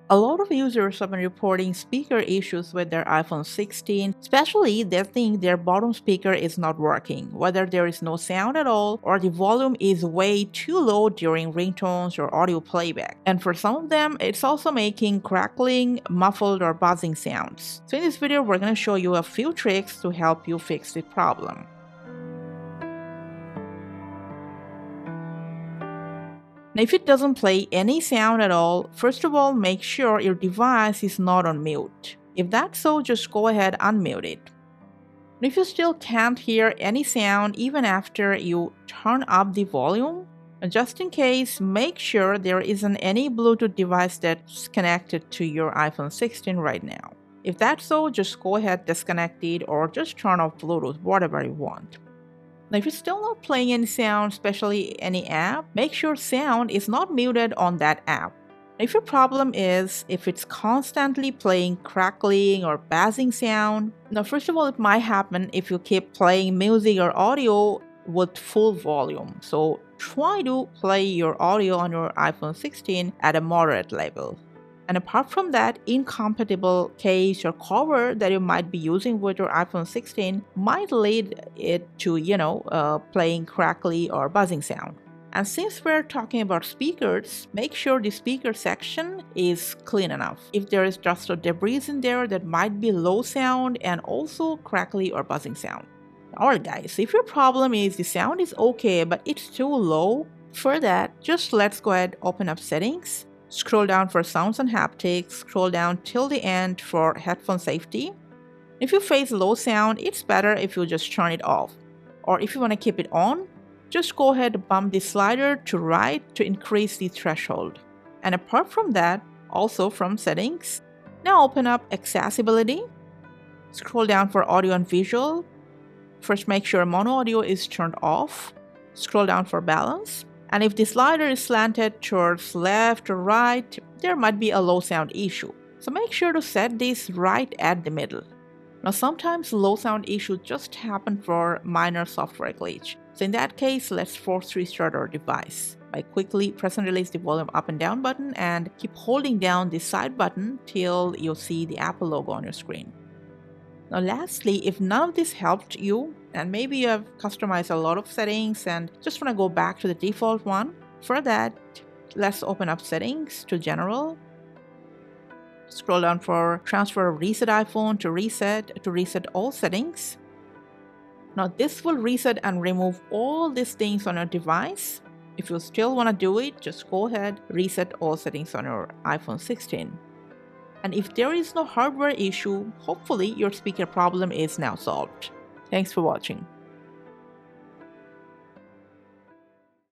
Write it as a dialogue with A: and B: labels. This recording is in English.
A: A lot of users have been reporting speaker issues with their iPhone 16, especially they think their bottom speaker is not working, whether there is no sound at all or the volume is way too low during ringtones or audio playback. And for some of them, it's also making crackling, muffled, or buzzing sounds. So in this video, we're going to show you a few tricks to help you fix the problem. Now, if it doesn't play any sound at all, first of all, make sure your device is not on mute. If that's so, just go ahead and unmute it. And if you still can't hear any sound even after you turn up the volume, just in case, make sure there isn't any Bluetooth device that's connected to your iPhone 16 right now. If that's so, just go ahead, disconnect it, or just turn off Bluetooth, whatever you want. Now, if it's still not playing any sound, especially any app, make sure sound is not muted on that app. If your problem is if it's constantly playing crackling or buzzing sound, now first of all, it might happen if you keep playing music or audio with full volume. So try to play your audio on your iPhone 16 at a moderate level. And apart from that, incompatible case or cover that you might be using with your iPhone 16 might lead it to, playing crackly or buzzing sound. And since we're talking about speakers, make sure the speaker section is clean enough. If there is dust or debris in there, that might be low sound and also crackly or buzzing sound. Alright guys, if your problem is the sound is okay but it's too low, for that, just let's go ahead, open up settings. Scroll down for sounds and haptics, scroll down till the end for headphone safety. If you face low sound, it's better if you just turn it off. Or if you want to keep it on, just go ahead and bump the slider to right to increase the threshold. And apart from that, also from settings, now open up accessibility. Scroll down for audio and visual. First make sure mono audio is turned off. Scroll down for balance. And if the slider is slanted towards left or right, there might be a low sound issue. So make sure to set this right at the middle. Now sometimes low sound issues just happen for minor software glitch. So in that case, let's force restart our device by quickly press and release the volume up and down button and keep holding down the side button till you see the Apple logo on your screen. Now lastly, if none of this helped you, and maybe you have customized a lot of settings and just want to go back to the default one, for that, let's open up settings to general. Scroll down for transfer reset iPhone to reset all settings. Now this will reset and remove all these things on your device. If you still want to do it, just go ahead, reset all settings on your iPhone 16. And if there is no hardware issue, hopefully your speaker problem is now solved. Thanks for watching.